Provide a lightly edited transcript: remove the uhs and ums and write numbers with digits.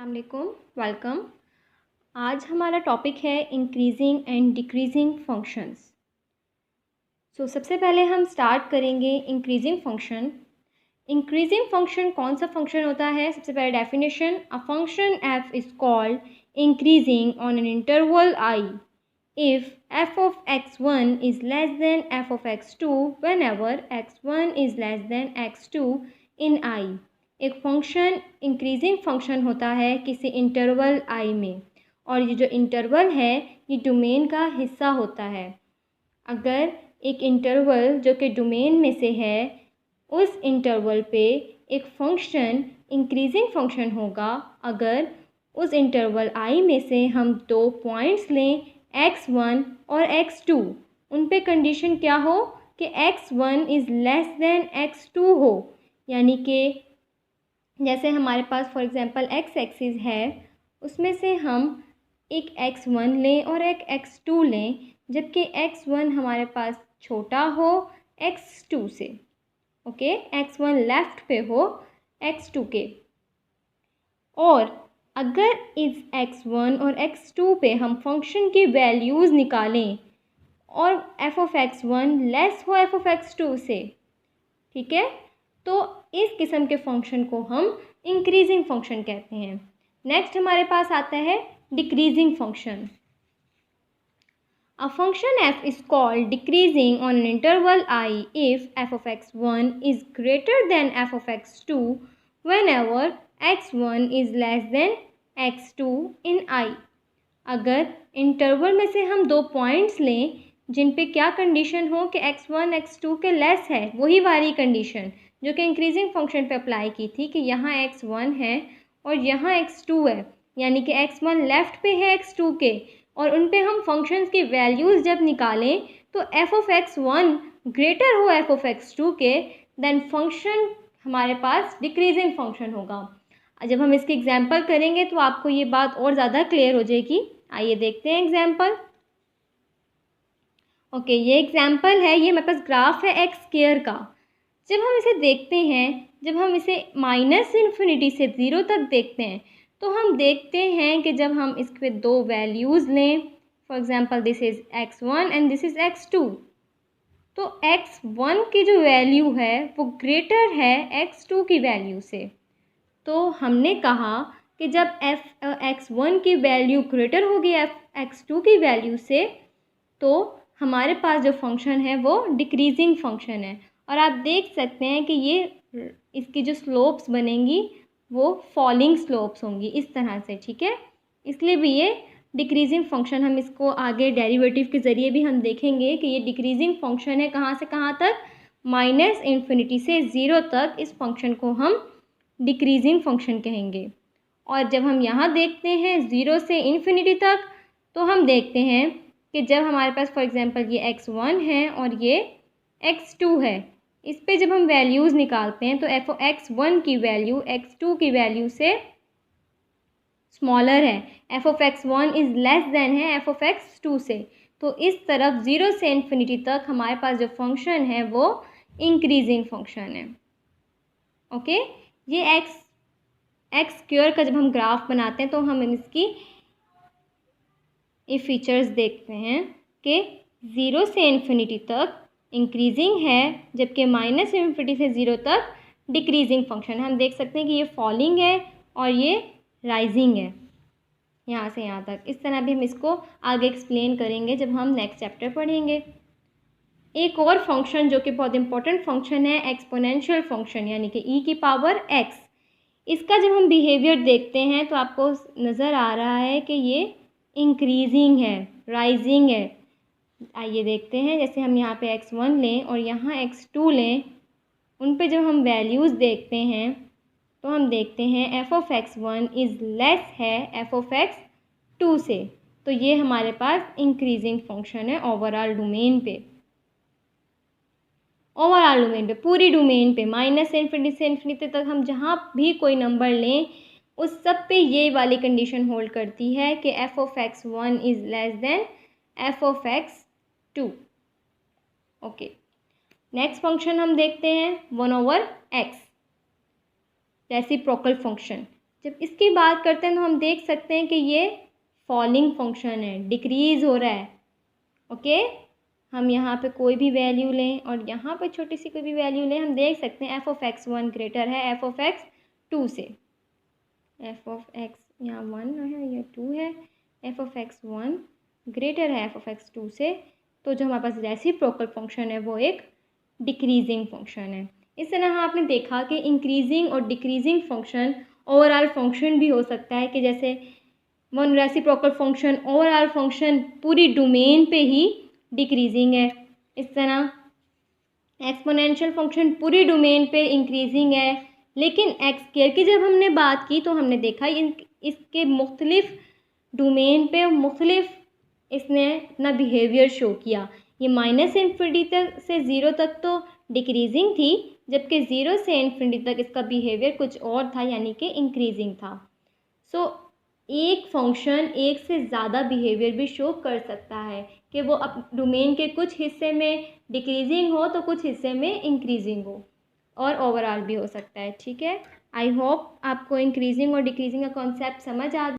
वालेकुम, वेलकम। आज हमारा टॉपिक है इंक्रीजिंग एंड डिक्रीजिंग फंक्शंस। सबसे पहले हम स्टार्ट करेंगे इंक्रीजिंग फंक्शन। इंक्रीजिंग फंक्शन कौन सा फंक्शन होता है? सबसे पहले definition, a function F is called increasing on an interval I if F of x1 is less than F of x2 when ever x1 is less than x2 इन आई। एक function increasing function होता है किसी interval आई में, और ये जो interval है ये डोमेन का हिस्सा होता है। अगर एक इंटरवल जो कि डोमेन में से है, उस इंटरवल पे एक फंक्शन इंक्रीजिंग फंक्शन होगा अगर उस इंटरवल आई में से हम दो पॉइंट्स लें x1 और x2। उन पे कंडीशन क्या हो कि x1 is less than x2 हो, यानी कि जैसे हमारे पास फॉर एग्ज़ाम्पल x एक्सिस है, उसमें से हम एक x1 लें और एक x2 लें, जबकि x1 हमारे पास छोटा हो x2 से। ओके, x1 लेफ़्ट पे हो x2 के। और अगर इस x1 और x2 पे हम फंक्शन की वैल्यूज़ निकालें और f ऑफ x1 लेस हो f ऑफ x2 से, ठीक है, तो इस किस्म के फंक्शन को हम इंक्रीजिंग फंक्शन कहते हैं। नेक्स्ट हमारे पास आता है decreasing function. A function f is called decreasing on an interval i if f of x1 is greater than f of x2 when ever x1 is less than x2 in i। अगर interval में से हम दो points लें जिन पे क्या condition हो कि x1 x2 के लेस है, वही वाली कंडीशन जो कि इंक्रीजिंग फंक्शन पे अप्लाई की थी कि यहाँ x1 है और यहाँ x2 है, यानी कि x1 लेफ़्ट पे है x2 के, और उन पे हम फंक्शंस की वैल्यूज़ जब निकालें तो f ऑफ x1 ग्रेटर हो f ऑफ x2 के, देन फंक्शन हमारे पास डिक्रीजिंग फंक्शन होगा। जब हम इसकी एग्जांपल करेंगे तो आपको ये बात और ज़्यादा क्लियर हो जाएगी। आइए देखते हैं एग्जांपल। ओके, ये एग्जांपल है, ये मेरे पास ग्राफ है एक्स स्क्वायर का। जब हम इसे देखते हैं, जब हम इसे माइनस इन्फिनिटी से ज़ीरो तक देखते हैं, तो हम देखते हैं कि जब हम इसके दो वैल्यूज़ लें, for example this is x1 and this is x2, तो x1 की जो वैल्यू है वो ग्रेटर है x2 की वैल्यू से। तो हमने कहा कि जब x1 की वैल्यू ग्रेटर होगी x2 की वैल्यू से, तो हमारे पास जो फंक्शन है वो डिक्रीजिंग फंक्शन है। और आप देख सकते हैं कि ये इसकी जो स्लोप्स बनेंगी वो फॉलिंग स्लोप्स होंगी इस तरह से, ठीक है। इसलिए भी ये डिक्रीजिंग फंक्शन, हम इसको आगे डेरिवेटिव के ज़रिए भी हम देखेंगे कि ये डिक्रीजिंग फंक्शन है। कहाँ से कहाँ तक? माइनस इन्फिनिटी से ज़ीरो तक इस फंक्शन को हम डिक्रीजिंग फंक्शन कहेंगे। और जब हम यहाँ देखते हैं ज़ीरो से इन्फिनिटी तक, तो हम देखते हैं कि जब हमारे पास फॉर एग्ज़ाम्पल ये x1 है और ये x2 है, इस पे जब हम वैल्यूज़ निकालते हैं तो f ऑफ x1 की वैल्यू x2 की वैल्यू से स्मॉलर है, f of x1 is less than है f ऑफ x2 से। तो इस तरफ ज़ीरो से इन्फिनिटी तक हमारे पास जो फंक्शन है वो इंक्रीजिंग फंक्शन है। ओके, ये एक्स स्क्वायर का जब हम ग्राफ बनाते हैं तो हम इसकी ये फीचर्स देखते हैं कि ज़ीरो से इन्फिनिटी तक इंक्रीजिंग है, जबकि माइनस इन्फिनिटी से ज़ीरो तक डिक्रीजिंग फंक्शन है। हम देख सकते हैं कि ये फॉलिंग है और ये राइजिंग है यहाँ से यहाँ तक। इस तरह भी हम इसको आगे एक्सप्लेन करेंगे जब हम नेक्स्ट चैप्टर पढ़ेंगे। एक और फंक्शन जो कि बहुत इंपॉर्टेंट फंक्शन है, एक्सपोनेंशियल फंक्शन, यानी कि e की पावर x। इसका जब हम बिहेवियर देखते हैं तो आपको नज़र आ रहा है कि ये इंक्रीजिंग है, राइजिंग है। आइए देखते हैं, जैसे हम यहाँ पे x1 लें और यहाँ x2 लें, उन पे जब हम वैल्यूज़ देखते हैं तो हम देखते हैं f of x1 is less है f ऑफ x2 से। तो ये हमारे पास इंक्रीजिंग फंक्शन है ओवरऑल डोमेन पे। ओवरऑल डोमेन पे, पूरी डोमेन पे, माइनस इन्फिनिटी से इन्फिनिटी तक हम जहाँ भी कोई नंबर लें उस सब पे ये वाली कंडीशन होल्ड करती है कि f of x1 is less than f of x2। Okay, next function हम देखते हैं 1/x, रेसिप्रोकल फंक्शन। जब इसकी बात करते हैं तो हम देख सकते हैं कि ये फॉलिंग फंक्शन है, डिक्रीज़ हो रहा है। ओके, हम यहाँ पे कोई भी वैल्यू लें और यहाँ पे छोटी सी कोई भी वैल्यू लें, हम देख सकते हैं f(x1) ग्रेटर है f(x2) से। f(x) यहाँ 1 है, ये 2 है, f(x1) ग्रेटर है f(x2) से, तो जो हमारे पास रेसिप्रोकल फंक्शन है वो एक डिक्रीजिंग फंक्शन है। इस तरह आपने देखा कि इंक्रीजिंग और डिक्रीजिंग फंक्शन ओवरऑल फंक्शन भी हो सकता है, कि जैसे one reciprocal function overall function पूरी डोमेन पे ही डिक्रीजिंग है। इस तरह एक्सपोनेंशियल फंक्शन पूरी डोमेन पे इंक्रीजिंग है। लेकिन एक्स स्क्वायर की जब हमने बात की तो हमने देखा इसके मुख्तलिफ डोमेन पे मुख्तलिफ इसने अपना बिहेवियर शो किया। ये -∞ तक से 0 तक तो डिक्रीजिंग थी, जबकि 0 से ∞ तक इसका बिहेवियर कुछ और था, यानी कि इंक्रीजिंग था। सो एक फंक्शन एक से ज़्यादा बिहेवियर भी शो कर सकता है, कि वो अब डोमेन के कुछ हिस्से में डिक्रीजिंग हो तो कुछ हिस्से में इंक्रीजिंग हो, और ओवरऑल भी हो सकता है। ठीक है, आई होप आपको इंक्रीजिंग और डिक्रीजिंग का कॉन्सेप्ट समझ आ